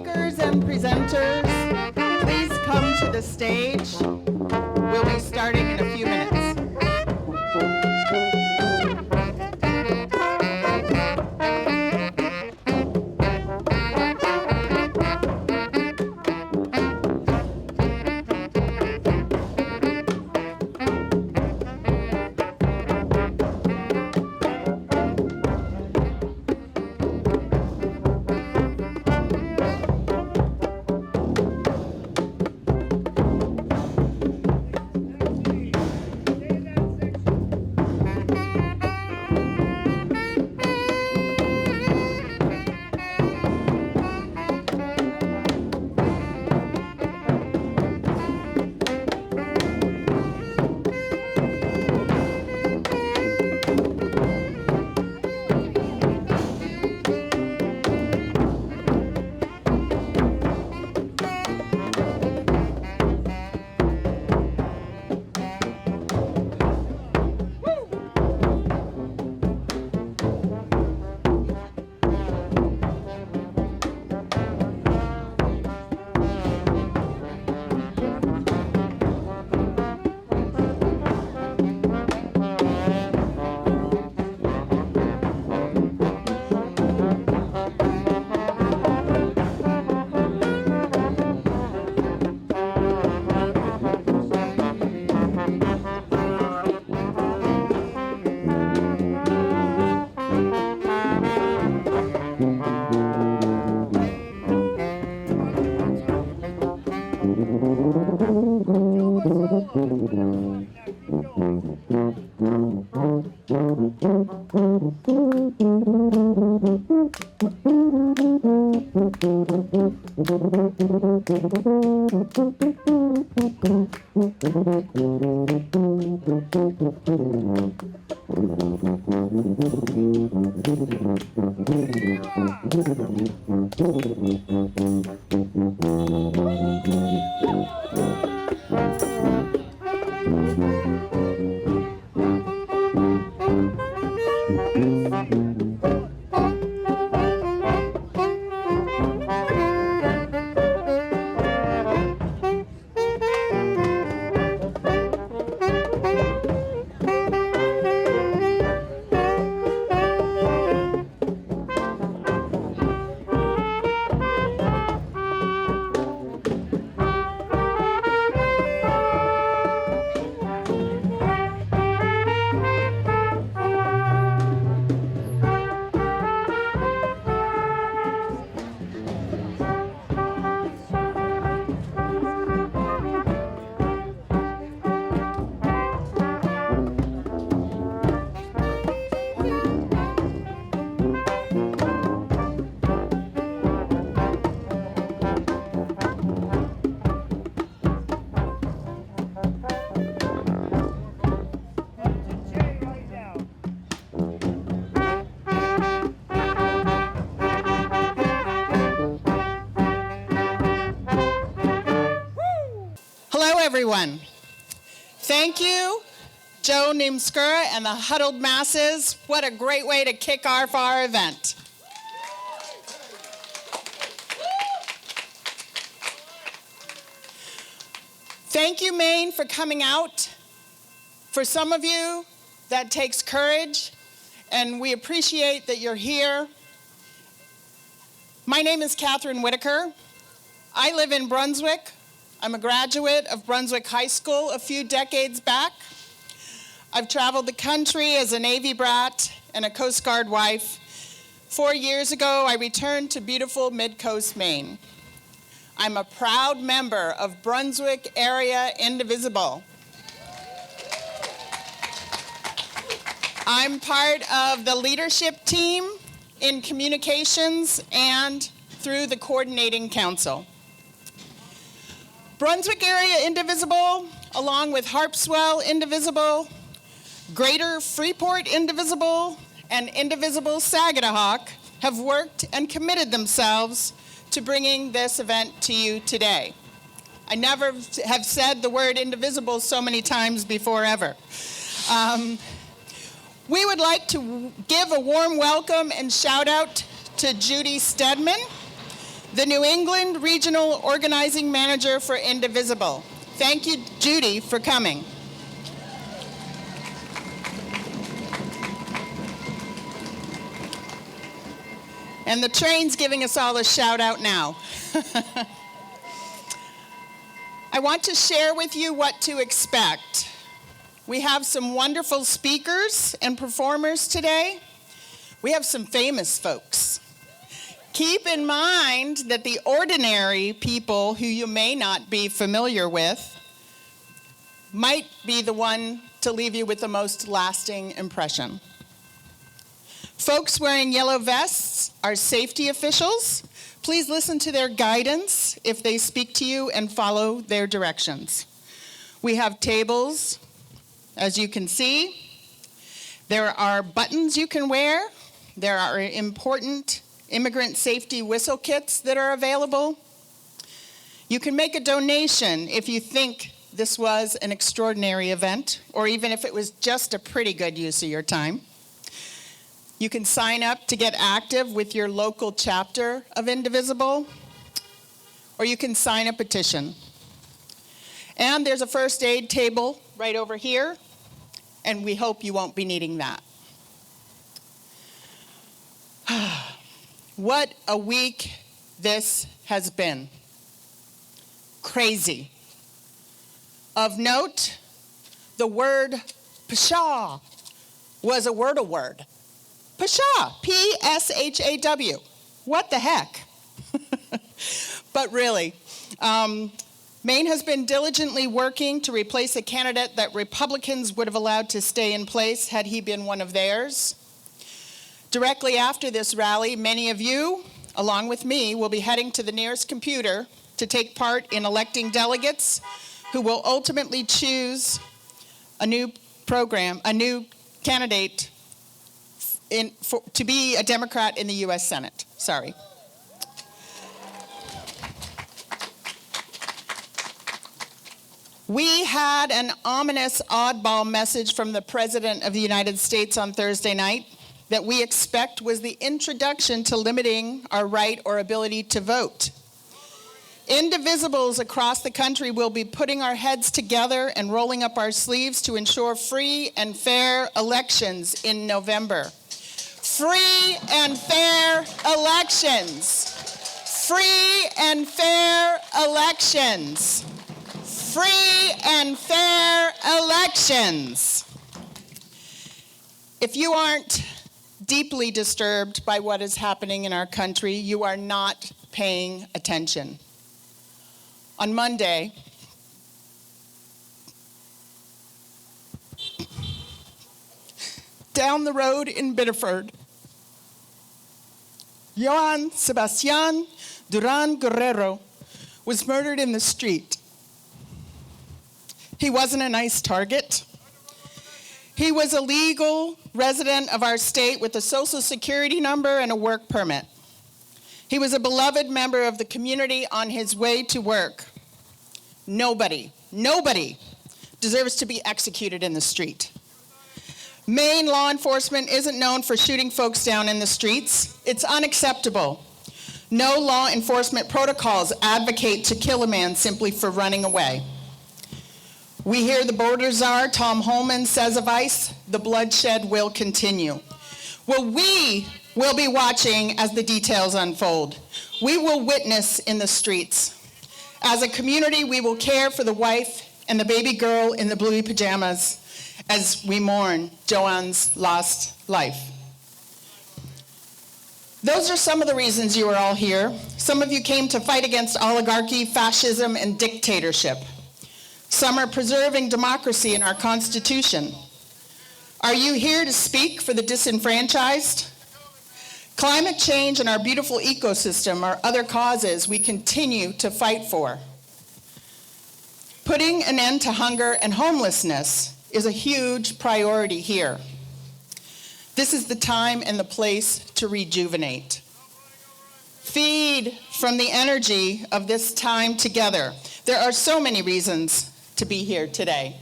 speakers and presenters, please come to the stage. We'll be starting in a few minutes. Everyone. Thank you, Joe Nimskura and the Huddled Masses. What a great way to kick off our event. Thank you, Maine, for coming out. For some of you, that takes courage, and we appreciate that you're here. My name is Catherine Whitaker. I live in Brunswick. I'm a graduate of Brunswick High School a few decades back. I've traveled the country as a Navy brat and a Coast Guard wife. 4 years ago, I returned to beautiful Mid-Coast Maine. I'm a proud member of Brunswick Area Indivisible. I'm part of the leadership team in communications and through the coordinating council. Brunswick Area Indivisible, along with Harpswell Indivisible, Greater Freeport Indivisible, and Indivisible Sagadahoc have worked and committed themselves to bringing this event to you today. I never have said the word indivisible so many times before ever. We would like to give a warm welcome and shout out to Judy Stedman, the New England Regional Organizing Manager for Indivisible. Thank you, Judy, for coming. And the train's giving us all a shout out now. I want to share with you what to expect. We have some wonderful speakers and performers today. We have some famous folks. Keep in mind that the ordinary people who you may not be familiar with might be the one to leave you with the most lasting impression. Folks wearing yellow vests are safety officials. Please listen to their guidance if they speak to you and follow their directions. We have tables, as you can see. There are buttons you can wear. There are important immigrant safety whistle kits that are available. You can make a donation if you think this was an extraordinary event, or even if it was just a pretty good use of your time. You can sign up to get active with your local chapter of Indivisible, or you can sign a petition. And there's a first aid table right over here, and we hope you won't be needing that. What a week this has been. Crazy. Of note, the word pshaw was a word-a-word. Pshaw, P-S-H-A-W. What the heck? But really, Maine has been diligently working to replace a candidate that Republicans would have allowed to stay in place had he been one of theirs. Directly after this rally, many of you, along with me, will be heading to the nearest computer to take part in electing delegates who will ultimately choose a new candidate to be a Democrat in the U.S. Senate. Sorry. We had an ominous oddball message from the President of the United States on Thursday night that we expect was the introduction to limiting our right or ability to vote. Indivisibles across the country will be putting our heads together and rolling up our sleeves to ensure free and fair elections in November. Free and fair elections. Free and fair elections. Free and fair elections. If you aren't deeply disturbed by what is happening in our country, you are not paying attention. On Monday, down the road in Biddeford, Johann Sebastian Duran Guerrero was murdered in the street. He wasn't a nice target. He was a legal resident of our state with a social security number and a work permit. He was a beloved member of the community on his way to work. Nobody deserves to be executed in the street. Maine law enforcement isn't known for shooting folks down in the streets. It's unacceptable. No law enforcement protocols advocate to kill a man simply for running away. We hear the border czar, Tom Holman, says of ICE, the bloodshed will continue. Well, we will be watching as the details unfold. We will witness in the streets. As a community, we will care for the wife and the baby girl in the bluey pajamas as we mourn Joanne's lost life. Those are some of the reasons you are all here. Some of you came to fight against oligarchy, fascism, and dictatorship. Some are preserving democracy in our Constitution. Are you here to speak for the disenfranchised? Climate change and our beautiful ecosystem are other causes we continue to fight for. Putting an end to hunger and homelessness is a huge priority here. This is the time and the place to rejuvenate. Feed from the energy of this time together. There are so many reasons to be here today.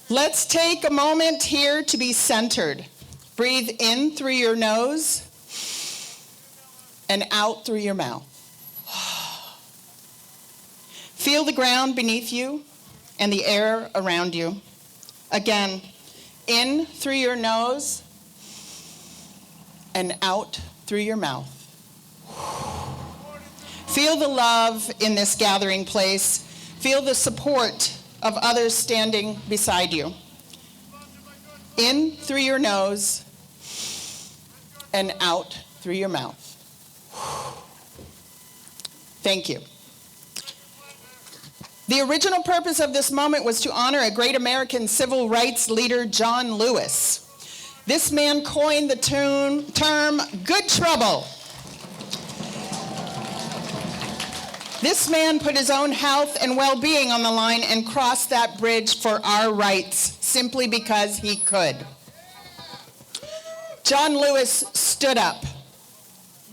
Let's take a moment here to be centered. Breathe in through your nose and out through your mouth. Feel the ground beneath you and the air around you. Again, in through your nose and out through your mouth. Feel the love in this gathering place. Feel the support of others standing beside you. In through your nose and out through your mouth. Thank you. The original purpose of this moment was to honor a great American civil rights leader, John Lewis. This man coined the term good trouble. This man put his own health and well-being on the line and crossed that bridge for our rights simply because he could. John Lewis stood up.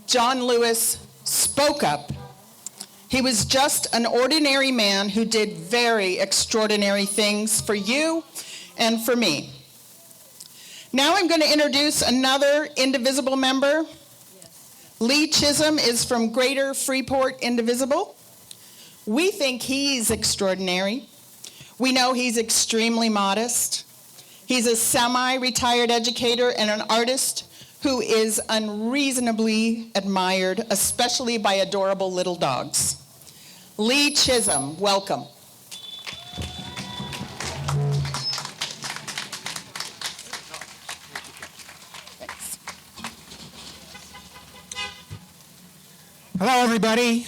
John Lewis spoke up. He was just an ordinary man who did very extraordinary things for you and for me. Now I'm going to introduce another Indivisible member. Lee Chisholm is from Greater Freeport Indivisible. We think he's extraordinary. We know he's extremely modest. He's a semi-retired educator and an artist who is unreasonably admired, especially by adorable little dogs. Lee Chisholm, welcome. Thanks. Hello, everybody.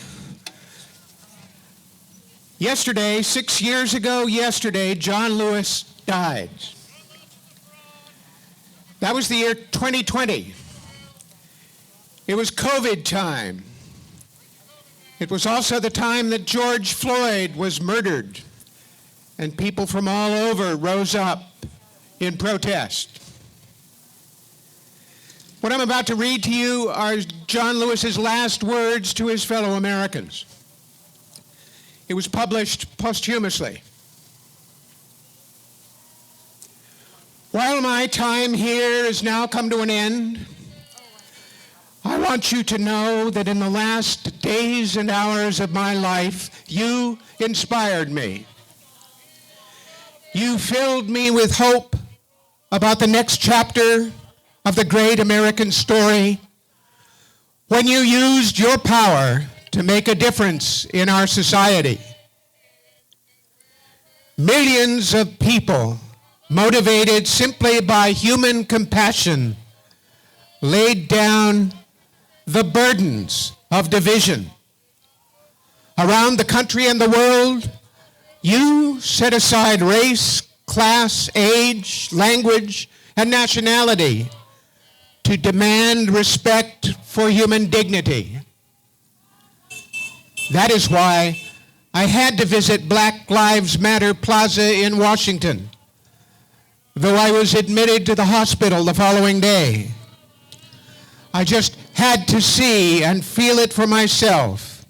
Yesterday, 6 years ago yesterday, John Lewis died. That was the year 2020. It was COVID time. It was also the time that George Floyd was murdered, and people from all over rose up in protest. What I'm about to read to you are John Lewis's last words to his fellow Americans. It was published posthumously. While my time here has now come to an end, I want you to know that in the last days and hours of my life, you inspired me. You filled me with hope about the next chapter of the great American story when you used your power to make a difference in our society. Millions of people, motivated simply by human compassion, laid down the burdens of division. Around the country and the world, you set aside race, class, age, language, and nationality to demand respect for human dignity. That is why I had to visit Black Lives Matter Plaza in Washington, though I was admitted to the hospital the following day. I just had to see and feel it for myself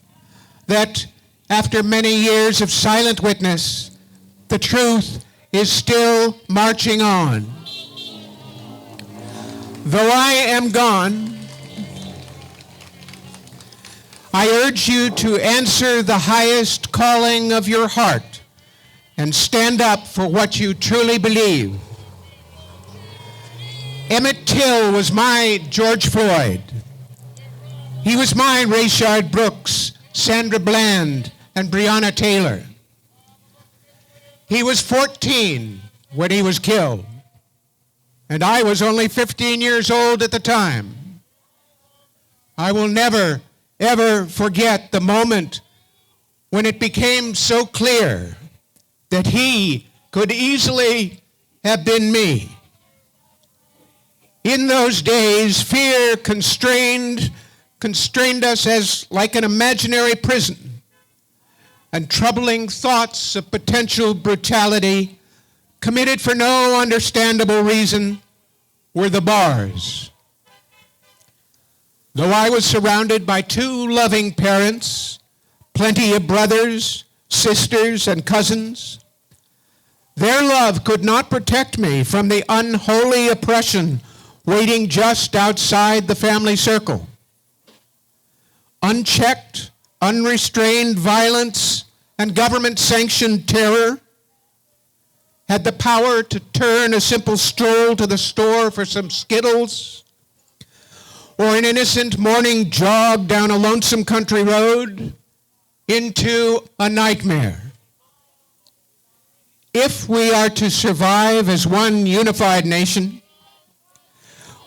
that after many years of silent witness, the truth is still marching on. Though I am gone, I urge you to answer the highest calling of your heart and stand up for what you truly believe. Emmett Till was my George Floyd. He was my Rayshard Brooks, Sandra Bland, and Breonna Taylor. He was 14 when he was killed, and I was only 15 years old at the time. I will never, ever forget the moment when it became so clear that he could easily have been me. In those days, fear constrained us as like an imaginary prison, and troubling thoughts of potential brutality committed for no understandable reason were the bars. Though I was surrounded by two loving parents, plenty of brothers, sisters, and cousins, their love could not protect me from the unholy oppression waiting just outside the family circle. unchecked, unrestrained violence and government-sanctioned terror had the power to turn a simple stroll to the store for some Skittles or an innocent morning jog down a lonesome country road into a nightmare. If we are to survive as one unified nation,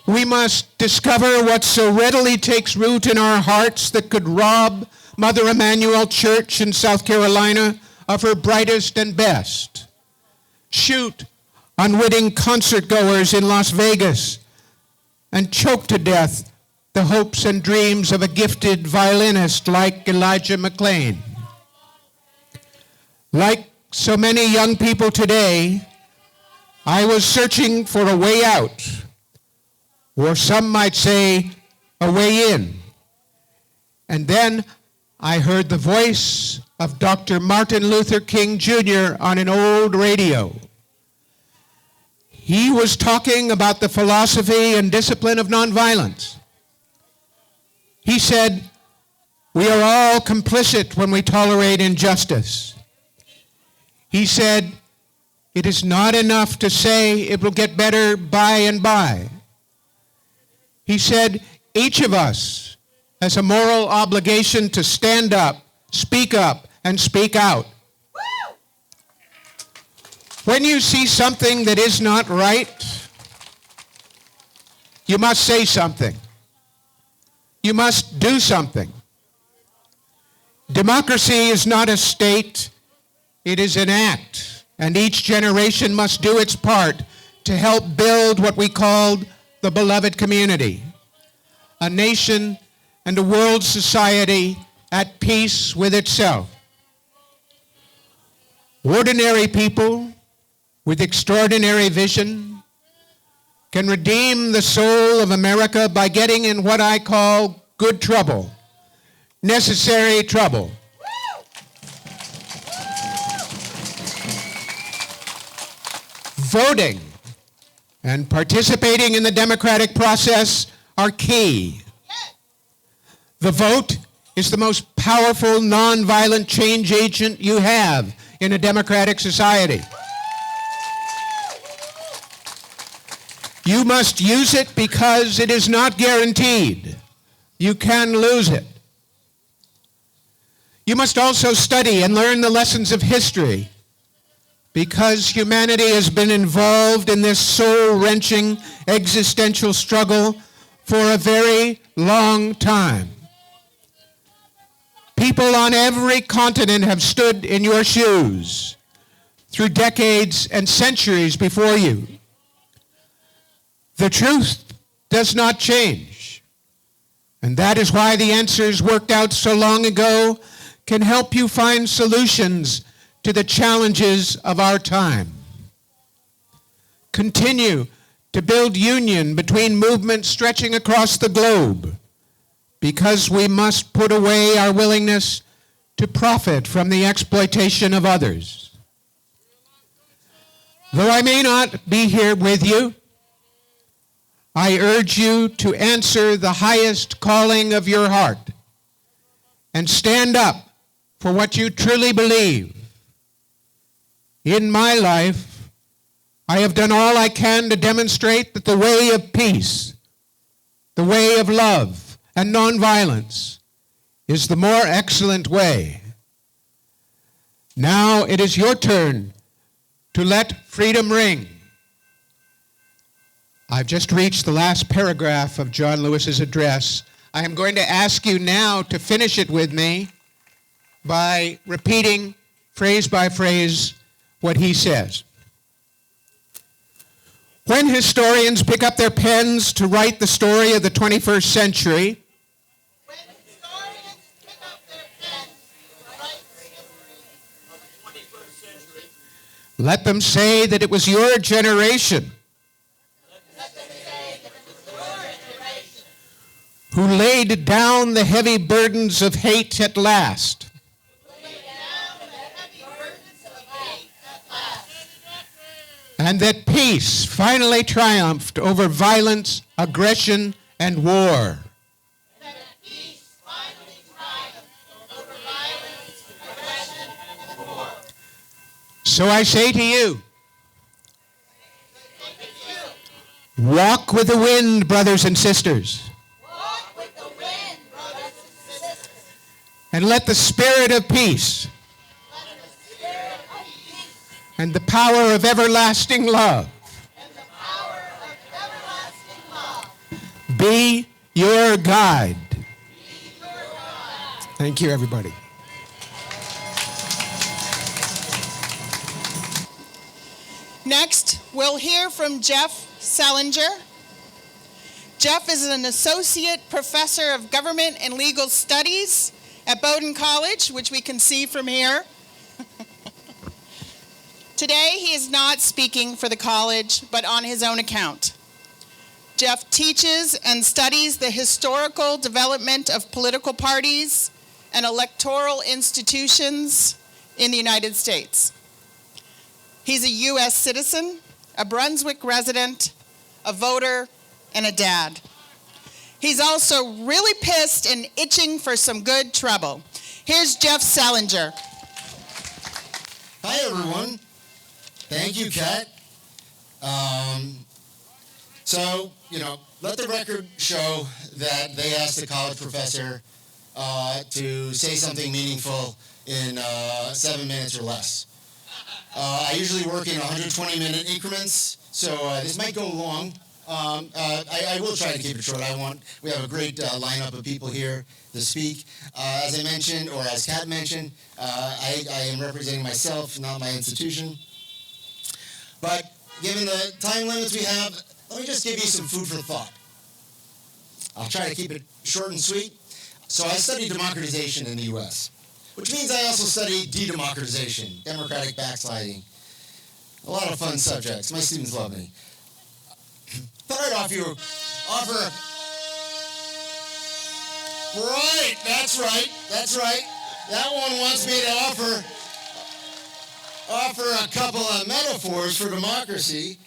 we must discover what so readily takes root in our hearts that could rob Mother Emanuel Church in South Carolina of her brightest and best, shoot unwitting concert-goers in Las Vegas, and choke to death the hopes and dreams of a gifted violinist like Elijah McClain. Like so many young people today, I was searching for a way out, or some might say a way in. And then I heard the voice of Dr. Martin Luther King Jr. on an old radio. He was talking about the philosophy and discipline of nonviolence. He said, "We are all complicit when we tolerate injustice." He said, "It is not enough to say it will get better by and by." He said, "Each of us has a moral obligation to stand up, and speak out. When you see something that is not right, you must say something. You must do something. Democracy is not a state, it is an act, and each generation must do its part to help build what we called the beloved community, a nation and a world society at peace with itself. Ordinary people with extraordinary vision can redeem the soul of America by getting in what I call good trouble, necessary trouble. Voting and participating in the democratic process are key. The vote is the most powerful nonviolent change agent you have in a democratic society. You must use it because it is not guaranteed. You can lose it. You must also study and learn the lessons of history because humanity has been involved in this soul-wrenching existential struggle for a very long time. People on every continent have stood in your shoes through decades and centuries before you. The truth does not change, and that is why the answers worked out so long ago can help you find solutions to the challenges of our time. Continue to build union between movements stretching across the globe, because we must put away our willingness to profit from the exploitation of others. Though I may not be here with you, I urge you to answer the highest calling of your heart and stand up for what you truly believe. In my life, I have done all I can to demonstrate that the way of peace, the way of love and nonviolence is the more excellent way. Now it is your turn to let freedom ring. I've just reached the last paragraph of John Lewis's address. I am going to ask you now to finish it with me by repeating phrase by phrase what he says. When historians pick up their pens to write the story of the 21st century, let them say that it was your generation who laid down the heavy burdens of hate at last. And that peace finally triumphed over violence, aggression, and war. So I say to you, walk with the wind, brothers and sisters. Walk with the wind, brothers and sisters. And let the spirit of peace and the power of everlasting love be your guide. Thank you, everybody. Next, we'll hear from Jeff Selinger. Jeff is an associate professor of government and legal studies at Bowdoin College, which we can see from here. Today, he is not speaking for the college, but on his own account. Jeff teaches and studies the historical development of political parties and electoral institutions in the United States. He's a U.S. citizen, a Brunswick resident, a voter, and a dad. He's also really pissed and itching for some good trouble. Here's Jeff Selinger. Hi, everyone. Thank you, Kat. Let the record show that they asked the college professor to say something meaningful in 7 minutes or less. I usually work in 120-minute increments, so this might go long. I will try to keep it short. We have a great lineup of people here to speak. As I mentioned, or as Kat mentioned, I am representing myself, not my institution. But given the time limits we have, let me just give you some food for thought. I'll try to keep it short and sweet. So I studied democratization in the U.S., which means I also study de-democratization, democratic backsliding. A lot of fun subjects. My students love me. Thought I'd offer. Right, that's right. That one wants me to offer a couple of metaphors for democracy,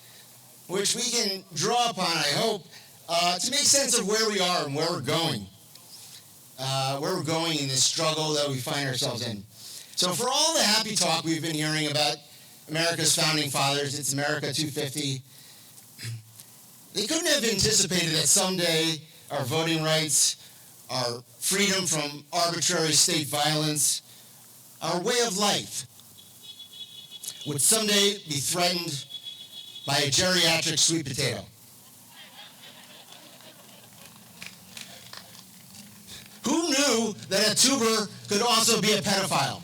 which we can draw upon, I hope, to make sense of where we are and where we're going. Where we're going in this struggle that we find ourselves in. So for all the happy talk we've been hearing about America's founding fathers, it's America 250, they couldn't have anticipated that someday our voting rights, our freedom from arbitrary state violence, our way of life would someday be threatened by a geriatric sweet potato. Who knew that a tuber could also be a pedophile?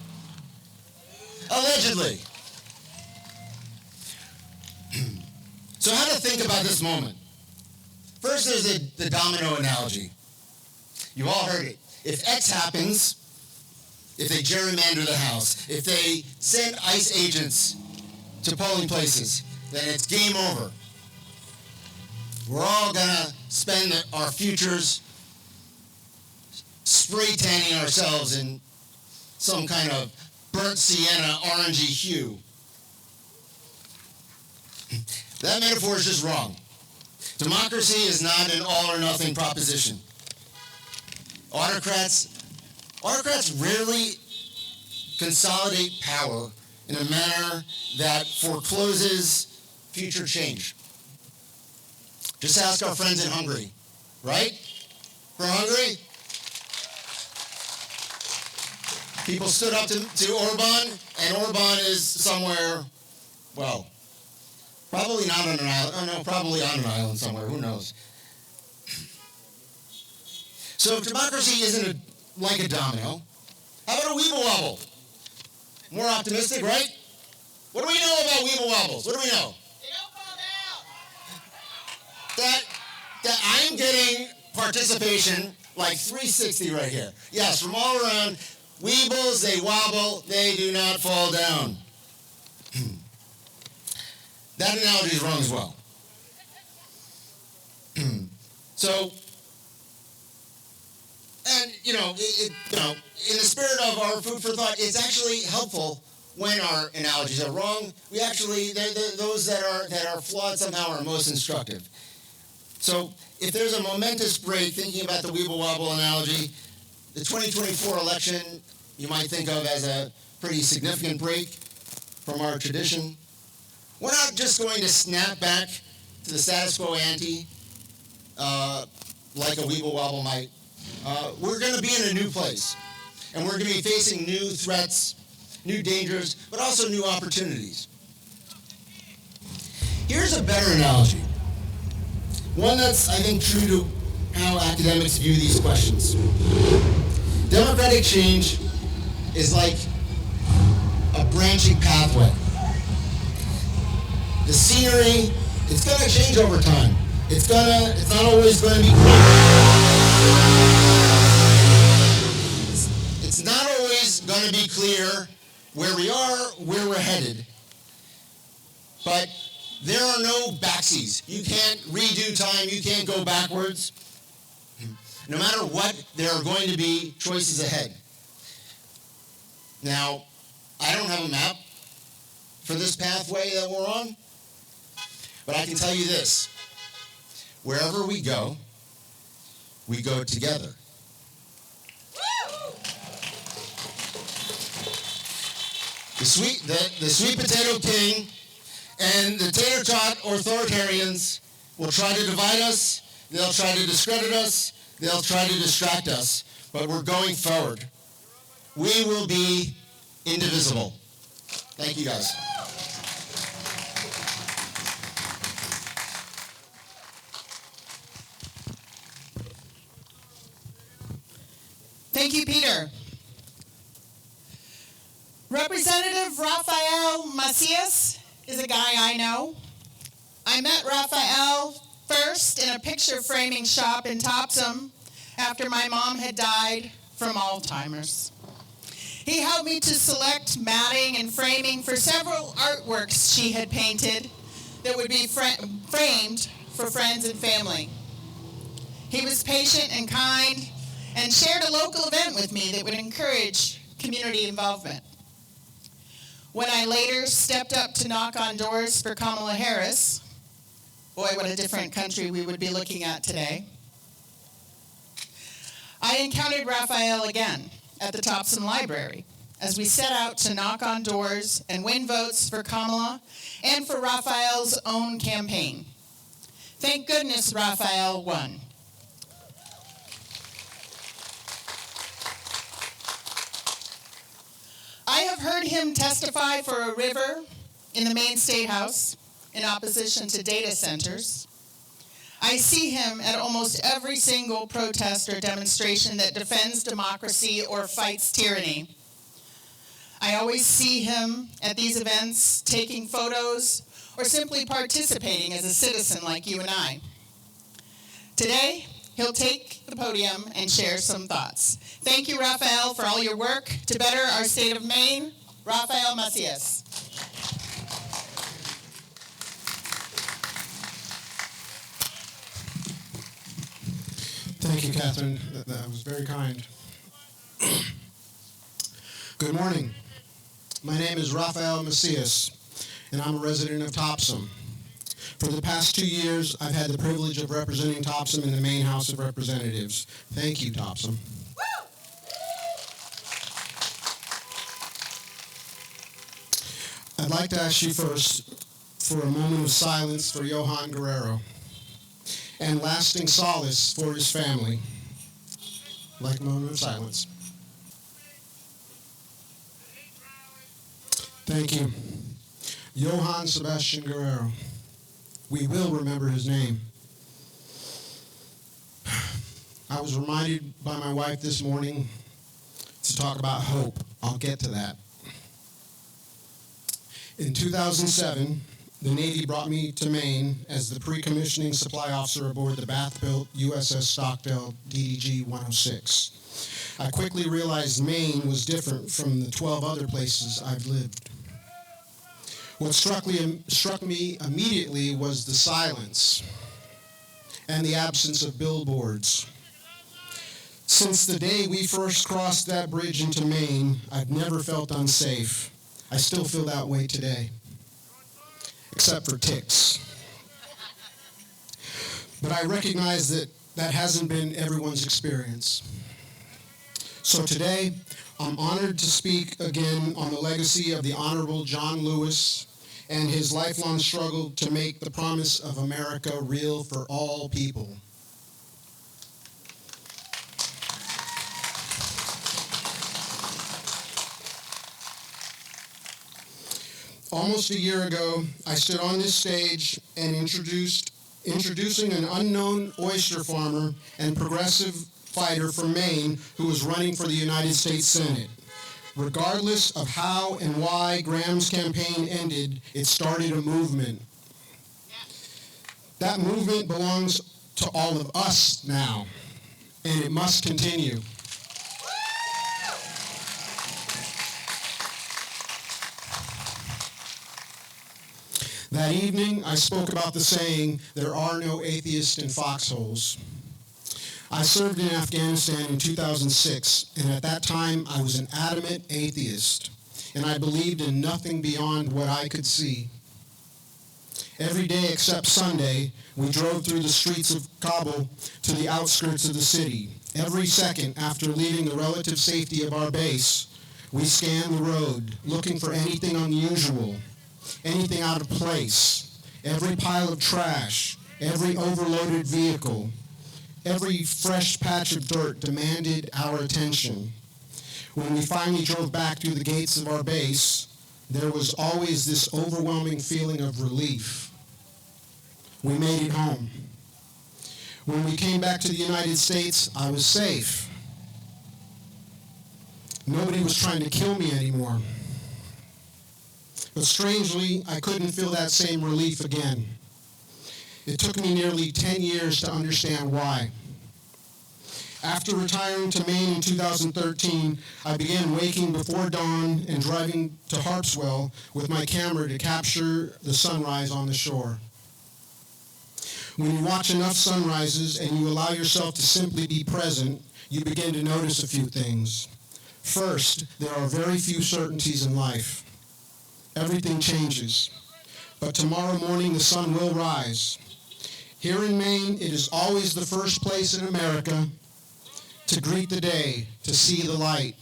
Allegedly. So how to think about this moment? First, there's the domino analogy. You've all heard it. If X happens, if they gerrymander the House, if they send ICE agents to polling places, then it's game over. We're all gonna spend our futures spray tanning ourselves in some kind of burnt sienna orangey hue. That metaphor is just wrong. Democracy is not an all or nothing proposition. Autocrats rarely consolidate power in a manner that forecloses future change. Just ask our friends in Hungary, right? For Hungary, people stood up to Orban, and Orban is somewhere, well, probably not on an island. Oh no, probably on an island somewhere. Who knows? So if democracy isn't like a domino, how about a weeble wobble? More optimistic, right? What do we know about weeble wobbles? What do we know? They don't fall down. That I'm getting participation like 360 right here. Yes, from all around. Weebles, they wobble, they do not fall down. That analogy is wrong as well. In the spirit of our food for thought, it's actually helpful when our analogies are wrong. Those that are flawed somehow are most instructive. So if there's a momentous break, thinking about the weeble wobble analogy, the 2024 election you might think of as a pretty significant break. from our tradition. We're not just going to snap back to the status quo ante like a weeble wobble might. We're going to be in a new place, and we're going to be facing new threats, new dangers, but also new opportunities. Here's a better analogy, one that's, I think, true to how academics view these questions. Democratic change is like a branching pathway. The scenery, it's going to change over time. It's not always going to be clear. It's not always going to be clear where we are, where we're headed. But there are no backsies. You can't redo time. You can't go backwards. No matter what, there are going to be choices ahead. Now, I don't have a map for this pathway that we're on, but I can tell you this. Wherever we go together. The sweet potato king and the tater tot authoritarians will try to divide us. They'll try to discredit us. They'll try to distract us. But we're going forward. We will be indivisible. Thank you, guys. Thank you, Peter. Representative Rafael Macias is a guy I know. I met Rafael first in a picture framing shop in Topsham after my mom had died from Alzheimer's. He helped me to select matting and framing for several artworks she had painted that would be framed for friends and family. He was patient and kind and shared a local event with me that would encourage community involvement. When I later stepped up to knock on doors for Kamala Harris, boy, what a different country we would be looking at today, I encountered Rafael again at the Topsham Library as we set out to knock on doors and win votes for Kamala and for Rafael's own campaign. Thank goodness Rafael won. I have heard him testify for a river in the Maine State House in opposition to data centers. I see him at almost every single protest or demonstration that defends democracy or fights tyranny. I always see him at these events taking photos or simply participating as a citizen like you and I. Today, he'll take the podium and share some thoughts. Thank you, Rafael, for all your work to better our state of Maine. Rafael Macias. Thank you, Catherine. That was very kind. Good morning. My name is Rafael Macias, and I'm a resident of Topsham. For the past 2 years, I've had the privilege of representing Topsham in the Maine House of Representatives. Thank you, Topsham. I'd like to ask you first for a moment of silence for Johan Guerrero and lasting solace for his family. Like a moment of silence. Thank you. Johan Sebastian Guerrero. We will remember his name. I was reminded by my wife this morning to talk about hope. I'll get to that. In 2007, the Navy brought me to Maine as the pre-commissioning supply officer aboard the Bath-built USS Stockdale DDG-106. I quickly realized Maine was different from the 12 other places I've lived. What struck me immediately was the silence and the absence of billboards. Since the day we first crossed that bridge into Maine, I've never felt unsafe. I still feel that way today, except for ticks. But I recognize that hasn't been everyone's experience. So today, I'm honored to speak again on the legacy of the Honorable John Lewis and his lifelong struggle to make the promise of America real for all people. Almost a year ago, I stood on this stage and introducing an unknown oyster farmer and progressive fighter from Maine who was running for the United States Senate. Regardless of how and why Graham's campaign ended, it started a movement. That movement belongs to all of us now, and it must continue. That evening, I spoke about the saying, "There are no atheists in foxholes." I served in Afghanistan in 2006, and at that time, I was an adamant atheist, and I believed in nothing beyond what I could see. Every day except Sunday, we drove through the streets of Kabul to the outskirts of the city. Every second after leaving the relative safety of our base, we scanned the road, looking for anything unusual, anything out of place, every pile of trash, every overloaded vehicle, every fresh patch of dirt demanded our attention. When we finally drove back through the gates of our base, there was always this overwhelming feeling of relief. We made it home. When we came back to the United States, I was safe. Nobody was trying to kill me anymore. But strangely, I couldn't feel that same relief again. It took me nearly 10 years to understand why. After retiring to Maine in 2013, I began waking before dawn and driving to Harpswell with my camera to capture the sunrise on the shore. When you watch enough sunrises and you allow yourself to simply be present, you begin to notice a few things. First, there are very few certainties in life. Everything changes. But tomorrow morning, the sun will rise. Here in Maine, it is always the first place in America to greet the day, to see the light.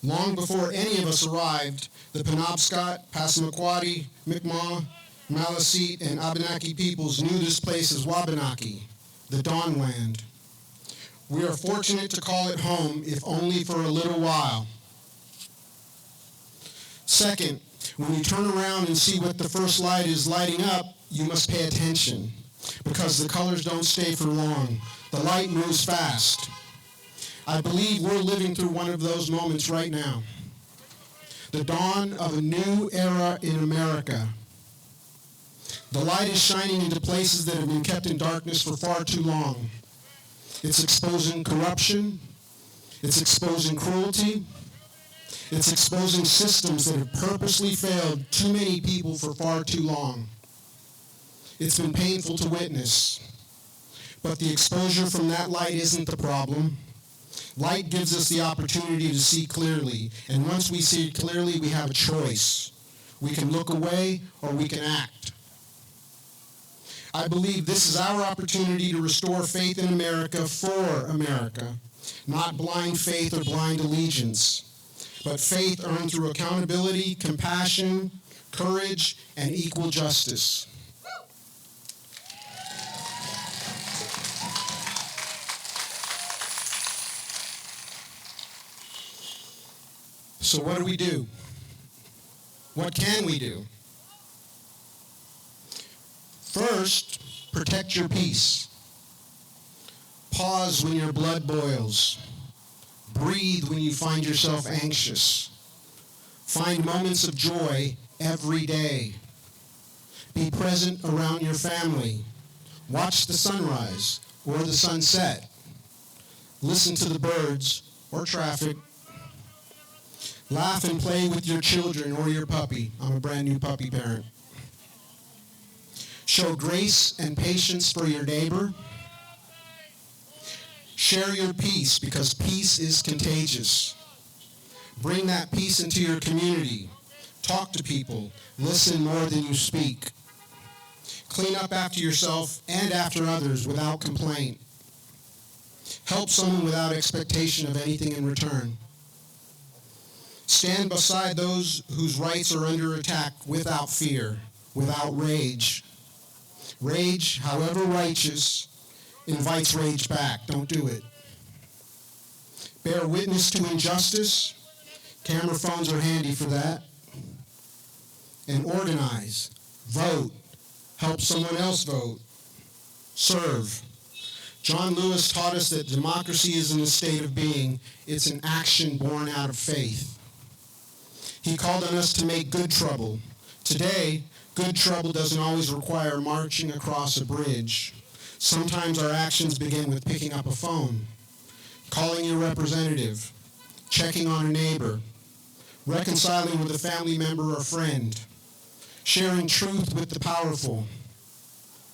Long before any of us arrived, the Penobscot, Passamaquoddy, Mi'kmaq, Maliseet, and Abenaki peoples knew this place as Wabanaki, the Dawnland. We are fortunate to call it home, if only for a little while. Second, when you turn around and see what the first light is lighting up, you must pay attention, because the colors don't stay for long. The light moves fast. I believe we're living through one of those moments right now. The dawn of a new era in America. The light is shining into places that have been kept in darkness for far too long. It's exposing corruption. It's exposing cruelty. It's exposing systems that have purposely failed too many people for far too long. It's been painful to witness. But the exposure from that light isn't the problem. Light gives us the opportunity to see clearly. And once we see clearly, we have a choice. We can look away or we can act. I believe this is our opportunity to restore faith in America for America. Not blind faith or blind allegiance, but faith earned through accountability, compassion, courage, and equal justice. So what do? What can we do? First, protect your peace. Pause when your blood boils. Breathe when you find yourself anxious. Find moments of joy every day. Be present around your family. Watch the sunrise or the sunset. Listen to the birds or traffic. Laugh and play with your children or your puppy. I'm a brand new puppy parent. Show grace and patience for your neighbor. Share your peace, because peace is contagious. Bring that peace into your community. Talk to people. Listen more than you speak. Clean up after yourself and after others without complaint. Help someone without expectation of anything in return. Stand beside those whose rights are under attack without fear, without rage. Rage, however righteous, invites rage back. Don't do it. Bear witness to injustice. Camera phones are handy for that. And organize. Vote. Help someone else vote. Serve. John Lewis taught us that democracy isn't a state of being. It's an action born out of faith. He called on us to make good trouble. Today, good trouble doesn't always require marching across a bridge. Sometimes our actions begin with picking up a phone, calling your representative, checking on a neighbor, reconciling with a family member or friend, sharing truth with the powerful,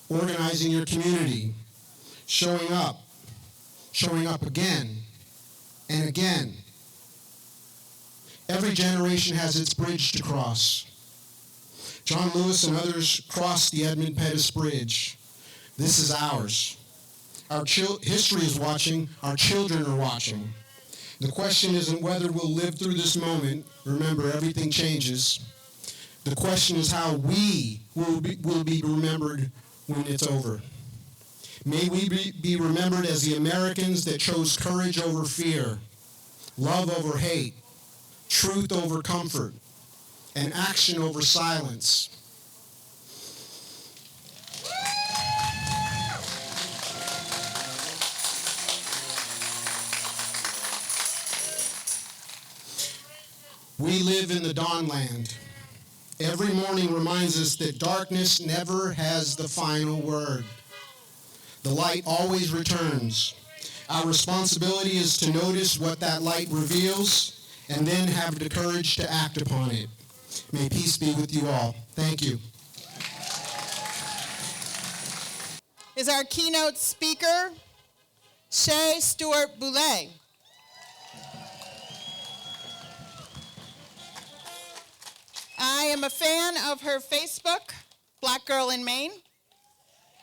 organizing your community, showing up again and again. Every generation has its bridge to cross. John Lewis and others crossed the Edmund Pettus Bridge. This is ours. Our history is watching. Our children are watching. The question isn't whether we'll live through this moment. Remember, everything changes. The question is how we will be remembered when it's over. May we be remembered as the Americans that chose courage over fear, love over hate, truth over comfort, and action over silence. We live in the Dawnland. Every morning reminds us that darkness never has the final word. The light always returns. Our responsibility is to notice what that light reveals and then have the courage to act upon it. May peace be with you all. Thank you. Is our keynote speaker, Shay Stewart-Bouley. I am a fan of her Facebook, Black Girl in Maine,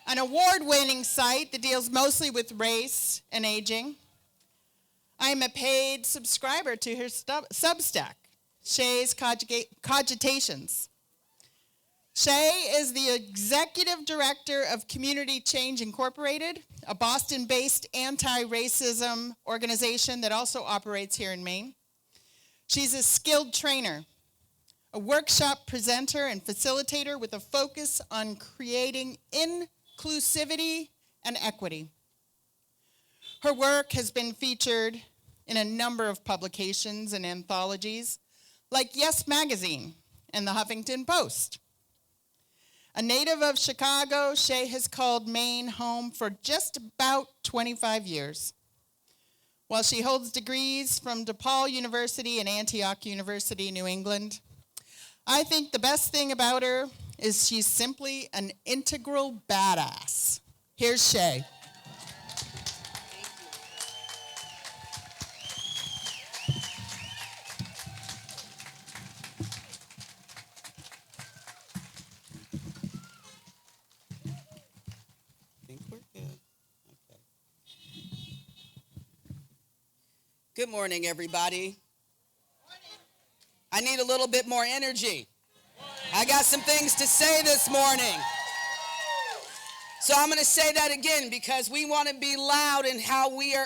an award-winning site that deals mostly with race and aging. I am a paid subscriber to her Substack, Shay's Cogitations. Shay is the executive director of Community Change Incorporated, a Boston-based anti-racism organization that also operates here in Maine. She's a skilled trainer, a workshop presenter and facilitator with a focus on creating inclusivity and equity. Her work has been featured in a number of publications and anthologies, like Yes Magazine and the Huffington Post. A native of Chicago, Shay has called Maine home for just about 25 years. While she holds degrees from DePaul University and Antioch University, New England, I think the best thing about her is she's simply an integral badass. Here's Shay. Good morning, everybody. I need a little bit more energy. I got some things to say this morning. So I'm going to say that again because we want to be loud in how we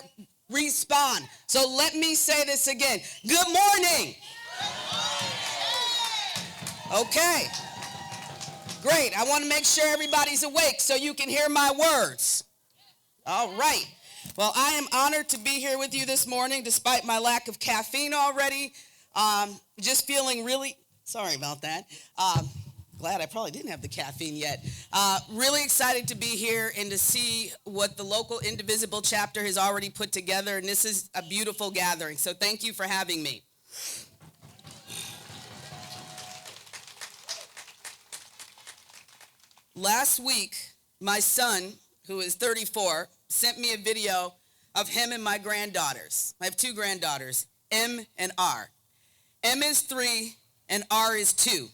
respond. So let me say this again. Good morning. Okay. Great. I want to make sure everybody's awake so you can hear my words. All right. Well, I am honored to be here with you this morning, despite my lack of caffeine already. Just feeling really, sorry about that. Glad I probably didn't have the caffeine yet. Really excited to be here and to see what the local Indivisible chapter has already put together. And this is a beautiful gathering. So thank you for having me. Last week, my son, who is 34, sent me a video of him and my granddaughters. I have two granddaughters, M and R. M is 3 and R is 2.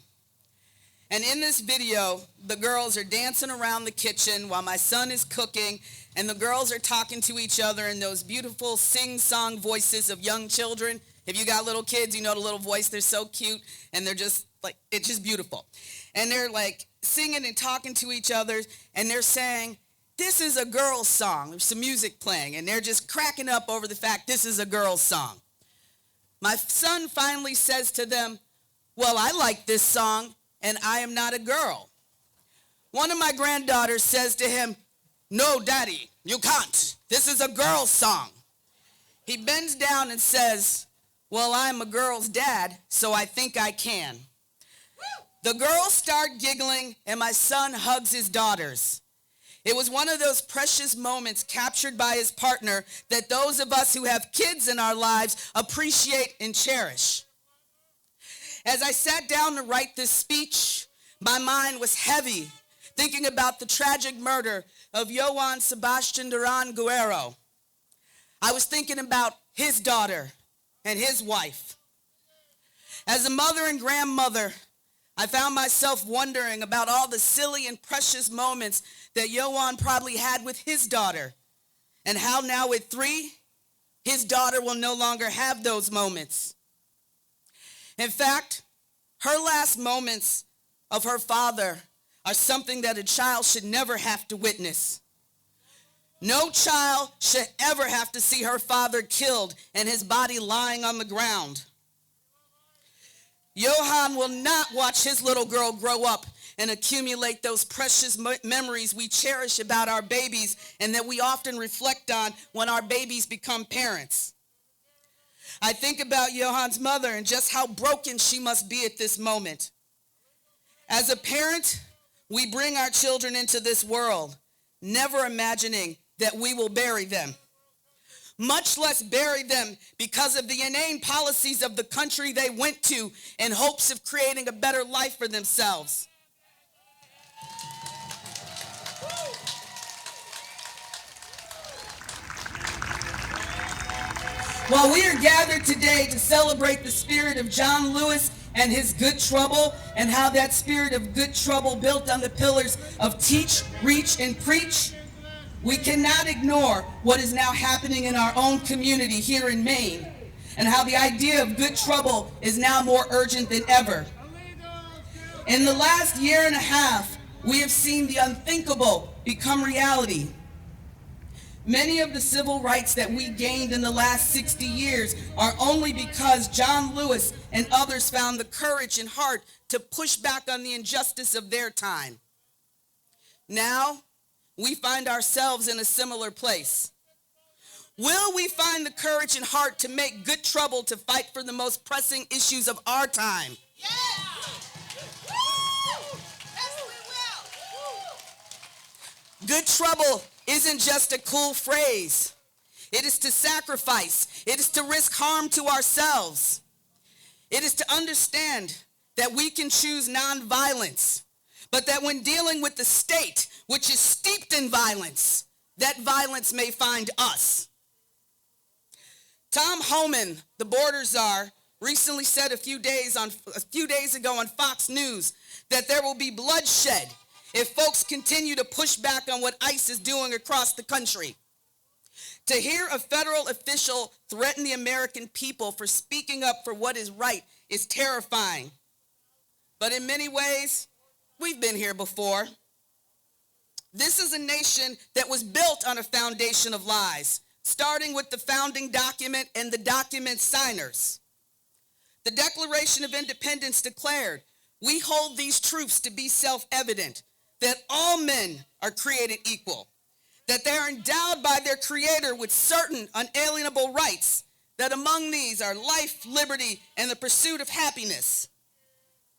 And in this video, the girls are dancing around the kitchen while my son is cooking, and the girls are talking to each other in those beautiful sing-song voices of young children. If you got little kids, you know the little voice. They're so cute, and they're just like, it's just beautiful. And they're like singing and talking to each other, and they're saying, this is a girl's song. There's some music playing, and they're just cracking up over the fact this is a girl's song. My son finally says to them, well, I like this song, and I am not a girl. One of my granddaughters says to him, no, Daddy, you can't. This is a girl's song. He bends down and says, well, I'm a girl's dad, so I think I can. The girls start giggling, and my son hugs his daughters. It was one of those precious moments captured by his partner that those of us who have kids in our lives appreciate and cherish. As I sat down to write this speech, my mind was heavy, thinking about the tragic murder of Johann Sebastian Duran Guerrero. I was thinking about his daughter and his wife. As a mother and grandmother, I found myself wondering about all the silly and precious moments that Johann probably had with his daughter, and how now at 3, his daughter will no longer have those moments. In fact, her last moments of her father are something that a child should never have to witness. No child should ever have to see her father killed and his body lying on the ground. Johann will not watch his little girl grow up and accumulate those precious memories we cherish about our babies and that we often reflect on when our babies become parents. I think about Johann's mother and just how broken she must be at this moment. As a parent, we bring our children into this world, never imagining that we will bury them, much less bury them because of the inane policies of the country they went to in hopes of creating a better life for themselves. While we are gathered today to celebrate the spirit of John Lewis and his good trouble, and how that spirit of good trouble built on the pillars of teach, reach, and preach, we cannot ignore what is now happening in our own community here in Maine, and how the idea of good trouble is now more urgent than ever. In the last year and a half, we have seen the unthinkable become reality. Many of the civil rights that we gained in the last 60 years are only because John Lewis and others found the courage and heart to push back on the injustice of their time. Now, we find ourselves in a similar place. Will we find the courage and heart to make good trouble to fight for the most pressing issues of our time? Yes! Woo! Yes, we will! Good trouble isn't just a cool phrase. It is to sacrifice. It is to risk harm to ourselves. It is to understand that we can choose nonviolence, but that when dealing with the state, which is steeped in violence, that violence may find us. Tom Homan, the border czar, recently said a few days ago on Fox News that there will be bloodshed if folks continue to push back on what ICE is doing across the country. To hear a federal official threaten the American people for speaking up for what is right is terrifying. But in many ways, we've been here before. This is a nation that was built on a foundation of lies, starting with the founding document and the document signers. The Declaration of Independence declared, we hold these truths to be self-evident, that all men are created equal, that they are endowed by their Creator with certain unalienable rights, that among these are life, liberty, and the pursuit of happiness.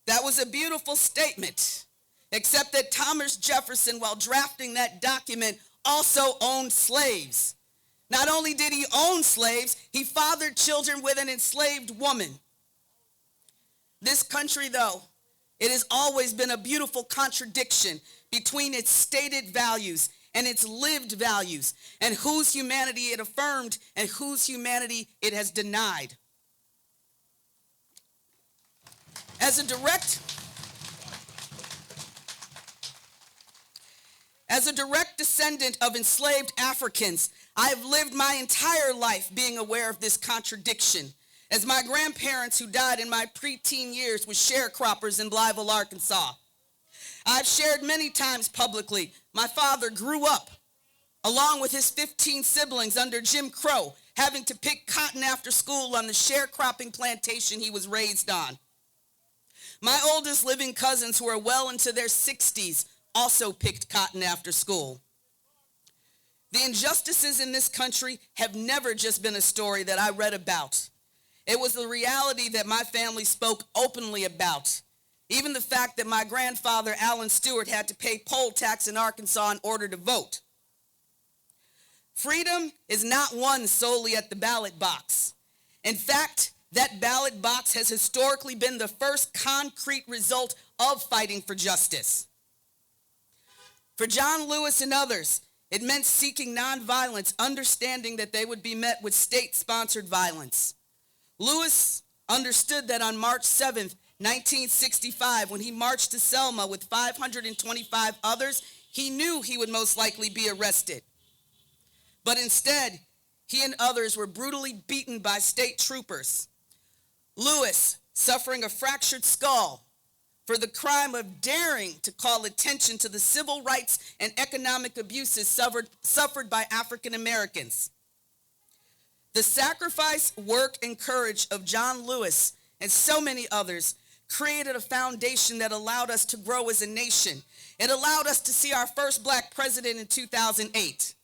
That was a beautiful statement, except that Thomas Jefferson, while drafting that document, also owned slaves. Not only did he own slaves, he fathered children with an enslaved woman. This country, though, it has always been a beautiful contradiction between its stated values and its lived values, and whose humanity it affirmed and whose humanity it has denied. As a direct As a direct descendant of enslaved Africans, I have lived my entire life being aware of this contradiction, as my grandparents who died in my preteen years were sharecroppers in Blytheville, Arkansas. I've shared many times publicly, my father grew up, along with his 15 siblings under Jim Crow, having to pick cotton after school on the sharecropping plantation he was raised on. My oldest living cousins, who are well into their 60s, also picked cotton after school. The injustices in this country have never just been a story that I read about. It was the reality that my family spoke openly about. Even the fact that my grandfather, Alan Stewart, had to pay poll tax in Arkansas in order to vote. Freedom is not won solely at the ballot box. In fact, that ballot box has historically been the first concrete result of fighting for justice. For John Lewis and others, it meant seeking nonviolence, understanding that they would be met with state-sponsored violence. Lewis understood that on March 7th, 1965, when he marched to Selma with 525 others, he knew he would most likely be arrested. But instead, he and others were brutally beaten by state troopers. Lewis, suffering a fractured skull for the crime of daring to call attention to the civil rights and economic abuses suffered by African Americans. The sacrifice, work, and courage of John Lewis and so many others created a foundation that allowed us to grow as a nation. It allowed us to see our first black president in 2008.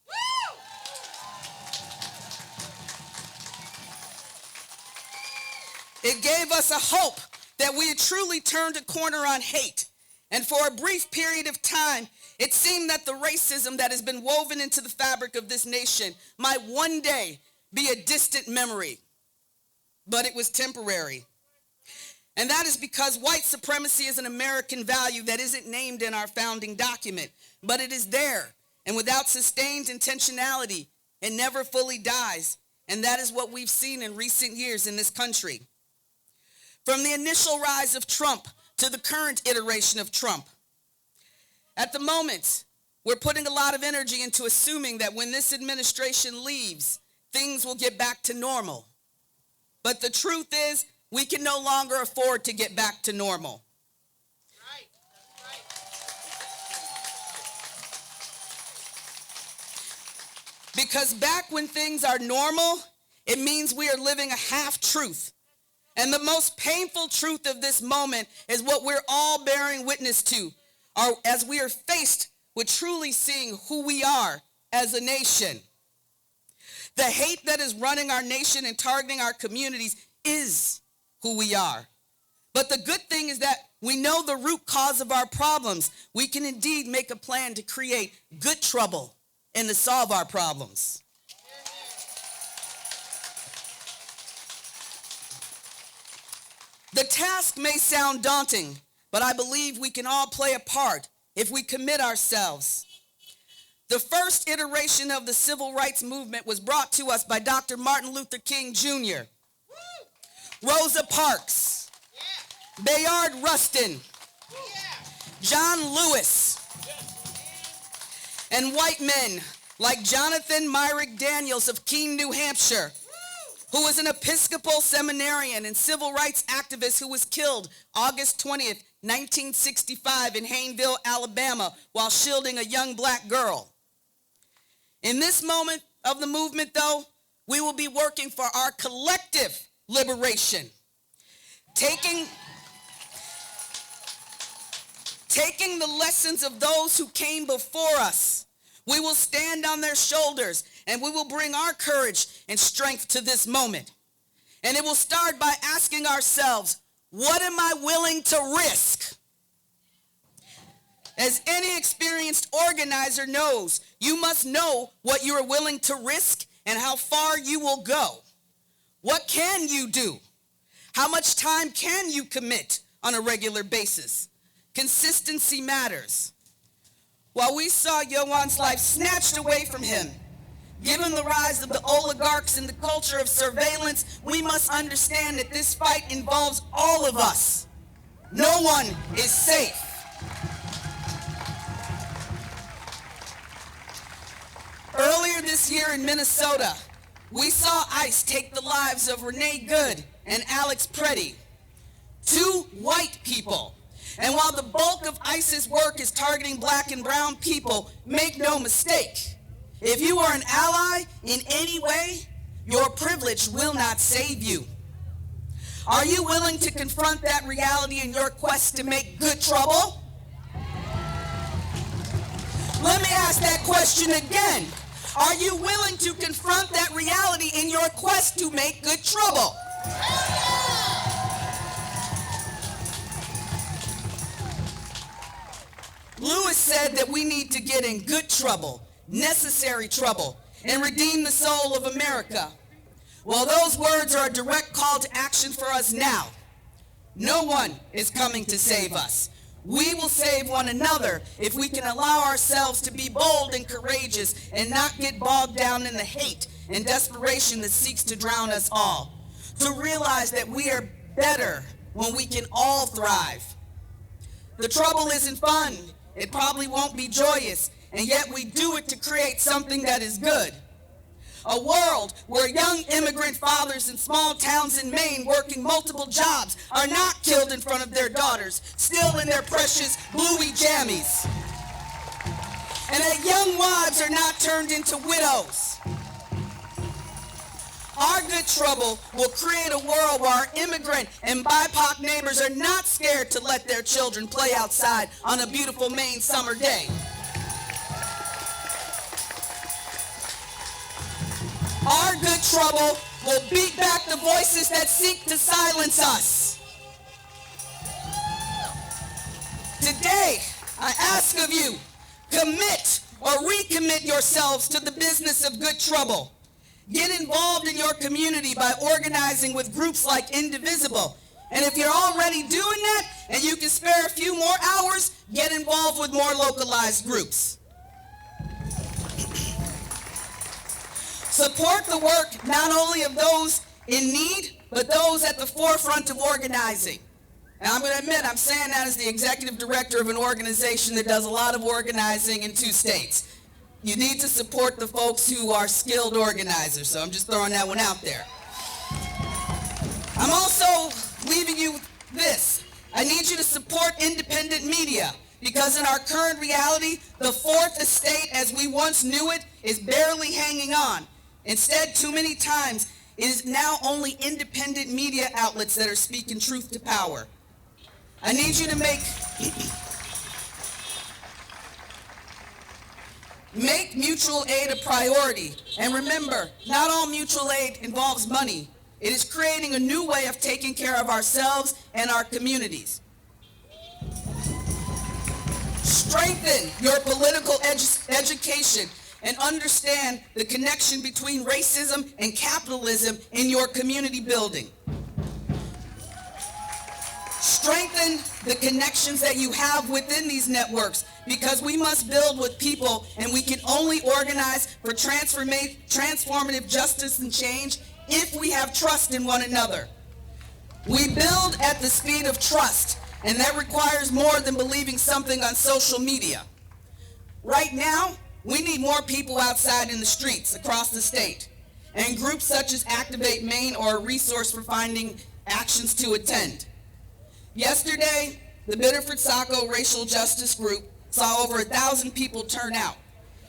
It gave us a hope that we had truly turned a corner on hate. And for a brief period of time, it seemed that the racism that has been woven into the fabric of this nation might one day be a distant memory. But it was temporary. And that is because white supremacy is an American value that isn't named in our founding document, but it is there. And without sustained intentionality, it never fully dies. And that is what we've seen in recent years in this country. From the initial rise of Trump to the current iteration of Trump. At the moment, we're putting a lot of energy into assuming that when this administration leaves, things will get back to normal. But the truth is, we can no longer afford to get back to normal. Because back when things are normal, it means we are living a half-truth. And the most painful truth of this moment is what we're all bearing witness to, as we are faced with truly seeing who we are as a nation. The hate that is running our nation and targeting our communities is who we are. But the good thing is that we know the root cause of our problems. We can indeed make a plan to create good trouble and to solve our problems. The task may sound daunting, but I believe we can all play a part if we commit ourselves. The first iteration of the civil rights movement was brought to us by Dr. Martin Luther King Jr., Rosa Parks, Bayard Rustin, John Lewis, and white men like Jonathan Myrick Daniels of Keene, New Hampshire, who was an Episcopal seminarian and civil rights activist who was killed August 20th, 1965 in Hayneville, Alabama, while shielding a young black girl. In this moment of the movement, though, we will be working for our collective liberation, taking the lessons of those who came before us. We will stand on their shoulders, and we will bring our courage and strength to this moment. And it will start by asking ourselves, what am I willing to risk? As any experienced organizer knows, you must know what you are willing to risk and how far you will go. What can you do? How much time can you commit on a regular basis? Consistency matters. While we saw Yowan's life snatched away from him, given the rise of the oligarchs and the culture of surveillance, we must understand that this fight involves all of us. No one is safe. Earlier this year in Minnesota, we saw ICE take the lives of Renee Good and Alex Preddy, two white people. And while the bulk of ICE's work is targeting black and brown people, make no mistake, if you are an ally in any way, your privilege will not save you. Are you willing to confront that reality in your quest to make good trouble? Let me ask that question again. Are you willing to confront that reality in your quest to make good trouble? Lewis said that we need to get in good trouble, necessary trouble, and redeem the soul of America. Well, those words are a direct call to action for us now. No one is coming to save us. We will save one another if we can allow ourselves to be bold and courageous and not get bogged down in the hate and desperation that seeks to drown us all. To realize that we are better when we can all thrive. The trouble isn't fun. It probably won't be joyous, and yet we do it to create something that is good. A world where young immigrant fathers in small towns in Maine working multiple jobs are not killed in front of their daughters, still in their precious bluey jammies. And that young wives are not turned into widows. Our good trouble will create a world where our immigrant and BIPOC neighbors are not scared to let their children play outside on a beautiful Maine summer day. Our good trouble will beat back the voices that seek to silence us. Today, I ask of you, commit or recommit yourselves to the business of good trouble. Get involved in your community by organizing with groups like Indivisible. And if you're already doing that and you can spare a few more hours, get involved with more localized groups. Support the work not only of those in need, but those at the forefront of organizing. And I'm going to admit, I'm saying that as the executive director of an organization that does a lot of organizing in 2 states. You need to support the folks who are skilled organizers, so I'm just throwing that one out there. I'm also leaving you with this. I need you to support independent media, because in our current reality, the fourth estate as we once knew it is barely hanging on. Instead, too many times, it is now only independent media outlets that are speaking truth to power. I need you to make mutual aid a priority. And remember, not all mutual aid involves money. It is creating a new way of taking care of ourselves and our communities. Strengthen your political education and understand the connection between racism and capitalism in your community building. Strengthen the connections that you have within these networks, because we must build with people, and we can only organize for transformative justice and change if we have trust in one another. We build at the speed of trust, and that requires more than believing something on social media. Right now, we need more people outside in the streets across the state, and groups such as Activate Maine are a resource for finding actions to attend. Yesterday, the Biddeford-Saco Racial Justice Group saw over 1,000 people turn out.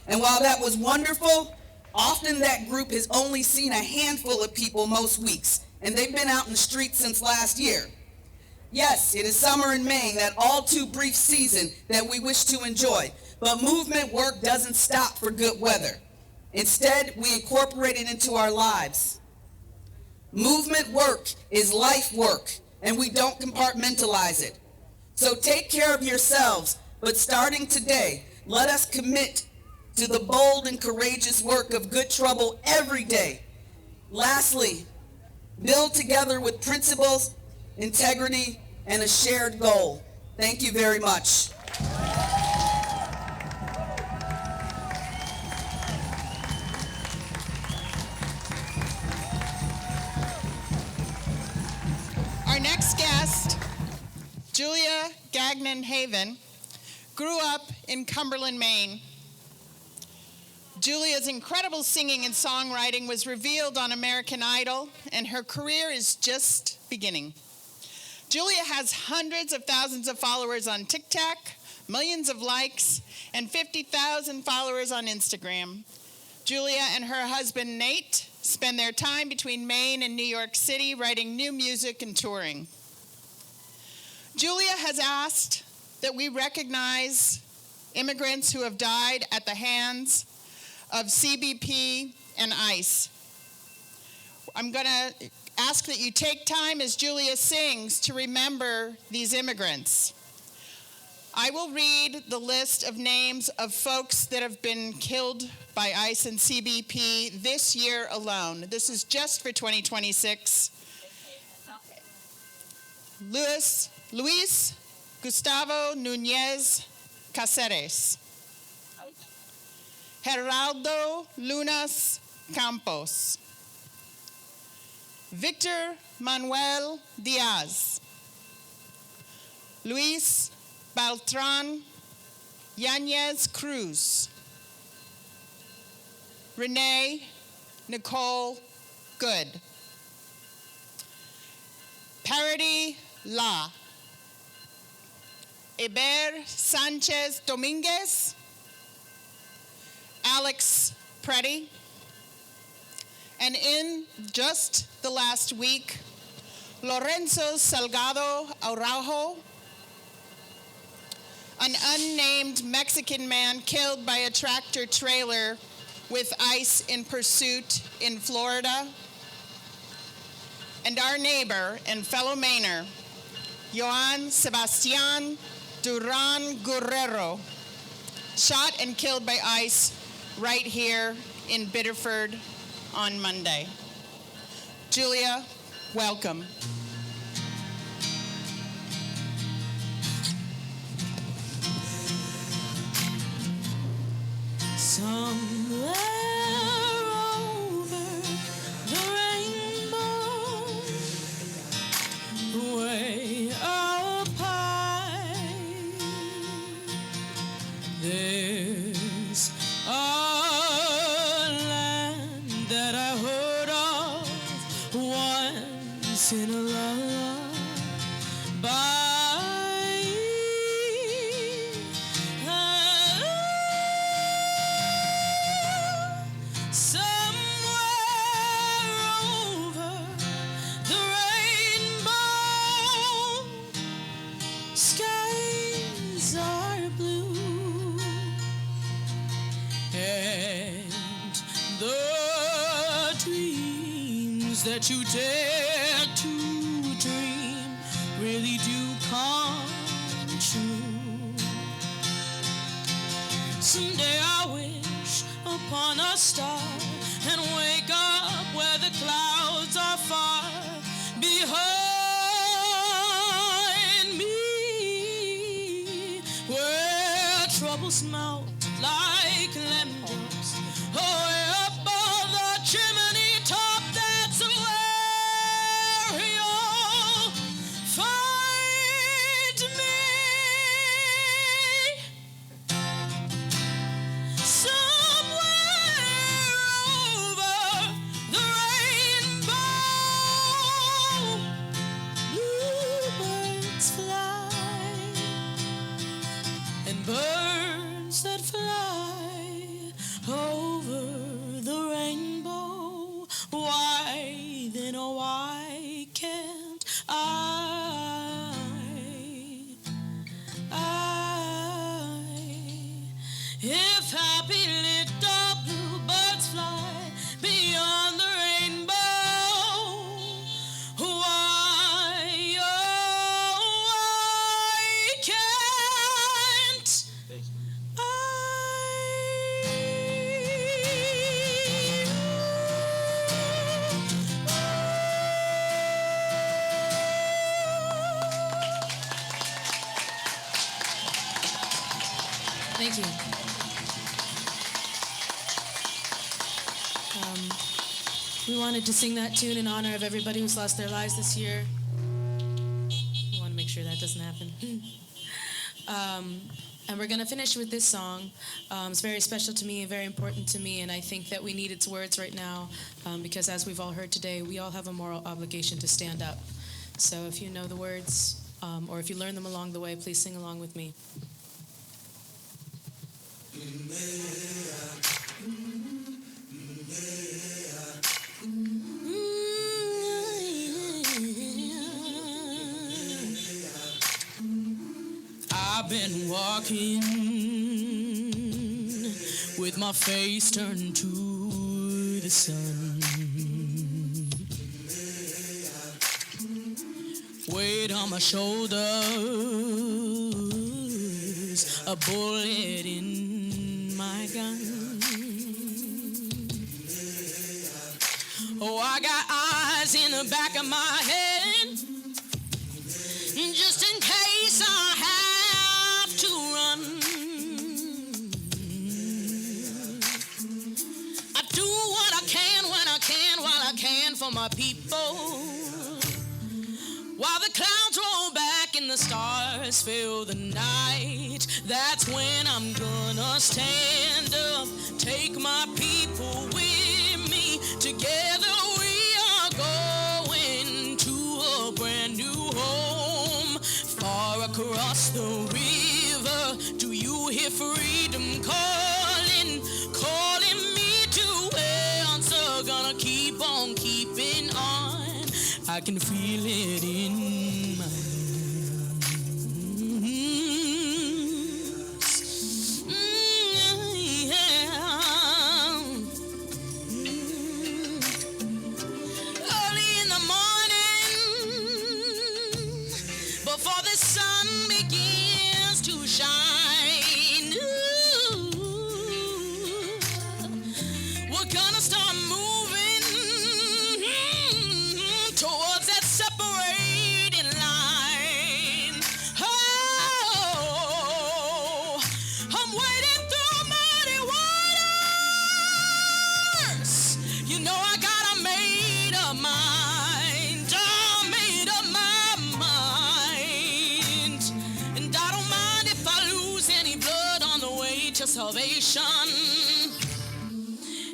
And while that was wonderful, often that group has only seen a handful of people most weeks, and they've been out in the streets since last year. Yes, it is summer in Maine, that all too brief season that we wish to enjoy, but movement work doesn't stop for good weather. Instead, we incorporate it into our lives. Movement work is life work, and we don't compartmentalize it. So take care of yourselves, but starting today, let us commit to the bold and courageous work of good trouble every day. Lastly, build together with principles, integrity, and a shared goal. Thank you very much. Our next guest, Julia Gagnon Haven, grew up in Cumberland, Maine. Julia's incredible singing and songwriting was revealed on American Idol, and her career is just beginning. Julia has hundreds of thousands of followers on TikTok, millions of likes, and 50,000 followers on Instagram. Julia and her husband, Nate, spend their time between Maine and New York City writing new music and touring. Julia has asked that we recognize immigrants who have died at the hands of CBP and ICE. I'm going to ask that you take time as Julia sings to remember these immigrants. I will read the list of names of folks that have been killed by ICE and CBP this year alone. This is just for 2026. Luis Gustavo Núñez Cáceres. Geraldo Lunas Campos. Victor Manuel Diaz. Luis Beltran Yanez Cruz. Renee Nicole Good. Parody La. Eber Sanchez Dominguez. Alex Preddy. And in just the last week, Lorenzo Salgado Araujo, an unnamed Mexican man killed by a tractor trailer with ICE in pursuit in Florida, and our neighbor and fellow Mainer, Joan Sebastian Duran Guerrero, shot and killed by ICE right here in Biddeford on Monday. Julia, welcome. Somewhere over the rainbow, way up high, there's a land that I heard of once in a lullaby. That you dare to dream really do come true. Someday I wish upon a star and wake up where the clouds are far behind me, where troubles melt like lemon drops away above the chimney top. Birds that fly over the rainbow, why then, oh why can't I? If happy little bluebirds fly beyond the rainbow, why, oh why can't Thank you. We wanted to sing that tune in honor of everybody who's lost their lives this year. We want to make sure that doesn't happen. And we're going to finish with this song. It's very special to me and very important to me, and I think that we need its words right now because as we've all heard today, we all have a moral obligation to stand up. So if you know the words or if you learn them along the way, please sing along with me. I've been walking with my face turned to the sun. Weight on my shoulders, a bullet in my gun. Oh, I got eyes in the back of my head, just in case I have to run. I do what I can when I can, while I can for my people. While the clouds roll back and the stars fill the night, that's when I'm gonna stand up, take my people with me. Together we are going to a brand new home, far across the river. Do you hear freedom calling, calling me to answer? Gonna keep on keeping on. I can feel it in my lungs. Early in the morning, before the sun begins to shine, we're gonna start moving towards that separating line. Oh, I'm wading through muddy waters. You know I got a made up mind. I made up my mind. And I don't mind if I lose any blood on the way to salvation.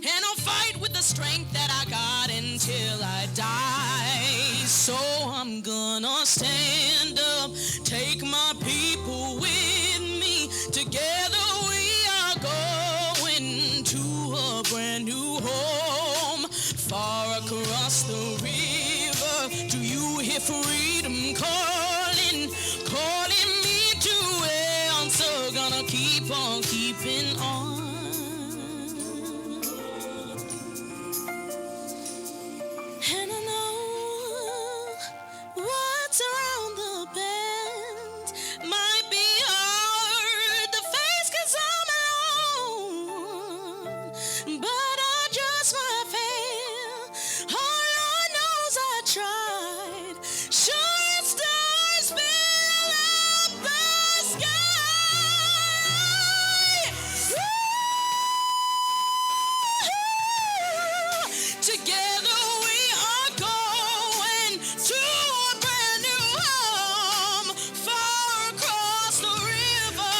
And I'll fight with the strength that I got until I die. So I'm gonna stand up, take my people with me. Together we are going to a brand new home, far across the river. Do you hear freedom calling, calling me to answer? Gonna keep on keeping on. And I know what's around the bend might be hard to face 'cause I'm alone. But I just might fail. Oh, Lord knows I tried. Sure, stars fill up the sky. Woo! Together we are going to a brand new home, far across the river.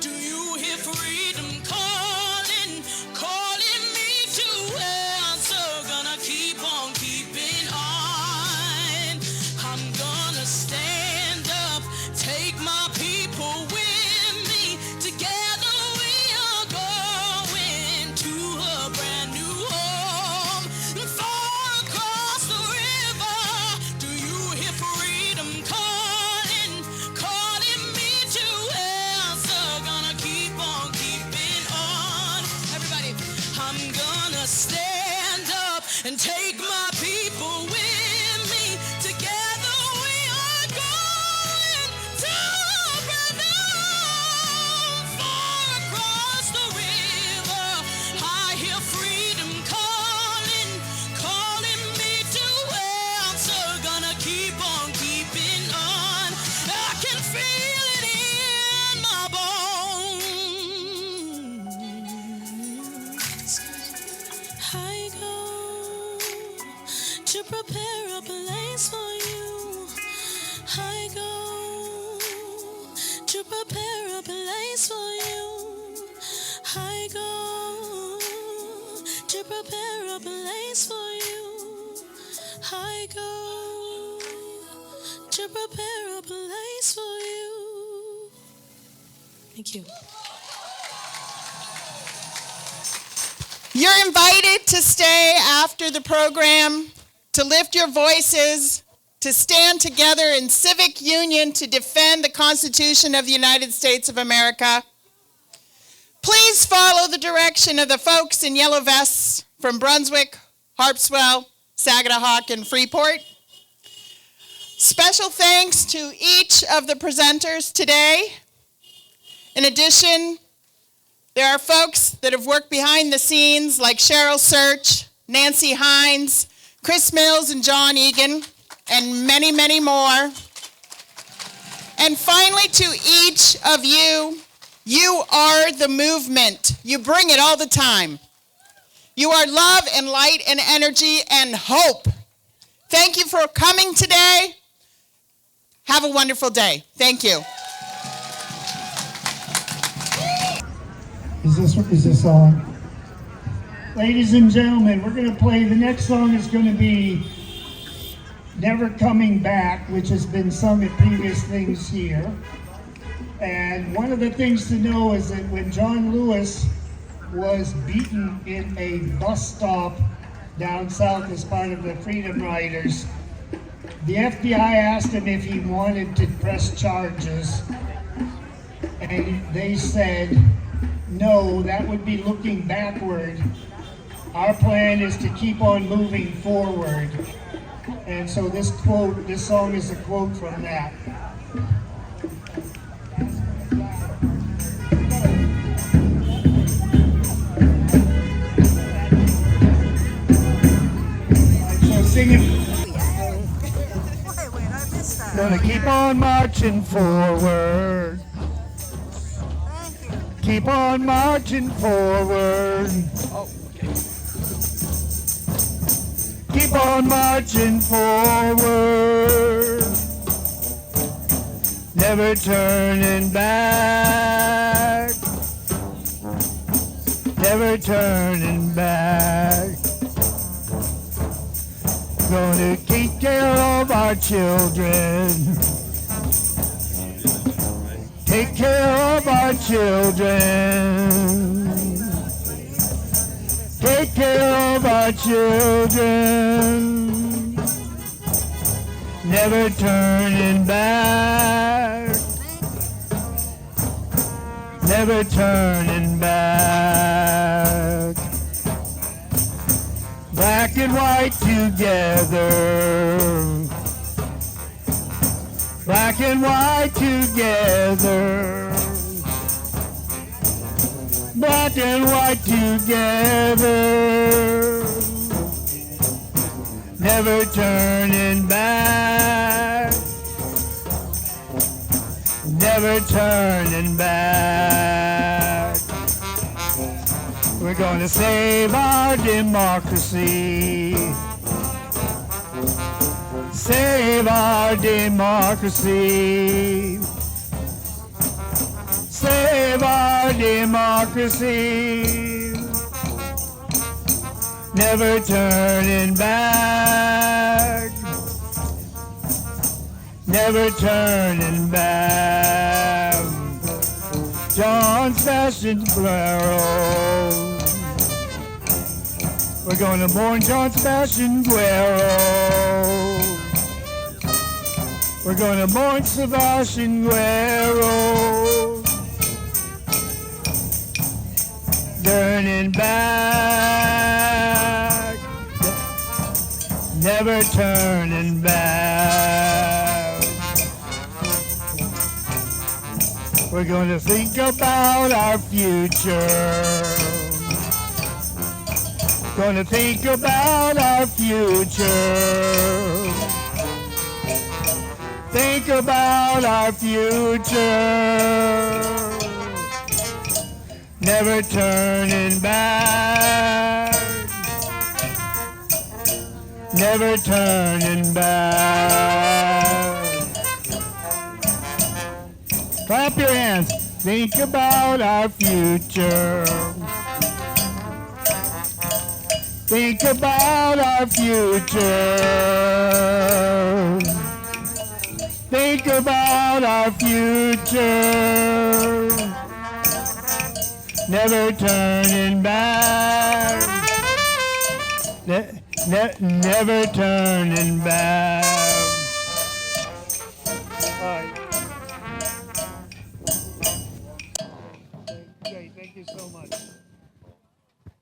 Do you hear freedom calling, calling me to answer? Gonna keep on keeping on. I'm gonna stand up, take my people with me. Together we are going to a brand new home, far across the river. Do you hear freedom calling, calling me to answer? Gonna keep on keeping on. Everybody, I'm gonna stand up and take my people with me. Together we are going to a brand new home, far across the river. I hear freedom calling, calling me to answer. Gonna keep on keeping on. I can feel it in my bones. I go to prepare a place for you. I go to prepare a place for prepare a place for you. I go to prepare a place for you. Thank you. You're invited to stay after the program, to lift your voices, to stand together in civic union to defend the Constitution of the United States of America. Please follow the direction of the folks in yellow vests from Brunswick, Harpswell, Sagadahoc, and Freeport. Special thanks to each of the presenters today. In addition, there are folks that have worked behind the scenes like Cheryl Search, Nancy Hines, Chris Mills, and John Egan, and many, many more. And finally, to each of you, you are the movement. You bring it all the time. You are love and light and energy and hope. Thank you for coming today. Have a wonderful day. Thank you. Is this on? Ladies and gentlemen, we're going to play, the next song is going to be Never Coming Back, which has been sung at previous things here. And one of the things to know is that when John Lewis was beaten in a bus stop down south as part of the Freedom Riders, the FBI asked him if he wanted to press charges, and they said, no, that would be looking backward. Our plan is to keep on moving forward. And so this song is a quote from that. So sing it. Gonna keep on marching forward. Keep on marching forward. Keep on marching forward. Never turning back. Never turning back. Gonna take care of our children. Take care of our children. Take care of our children. Never turning back. Never turning back. Black and white together. Black and white together. Black and white together. Never turning back. Never turning back. We're going to save our democracy. Save our democracy. Save our democracy. Never turning back. Never turning back. John Sebastian Guerrero. We're going to mourn John Sebastian Guerrero. We're going to mourn Sebastian Guerrero. Turning back. Never turning back. We're going to think about our future. Going to think about our future. Think about our future. Never turning back. Never turning back. Clap your hands. Think about our future. Think about our future. Think about our future. Never turning back. Never turning back. All right.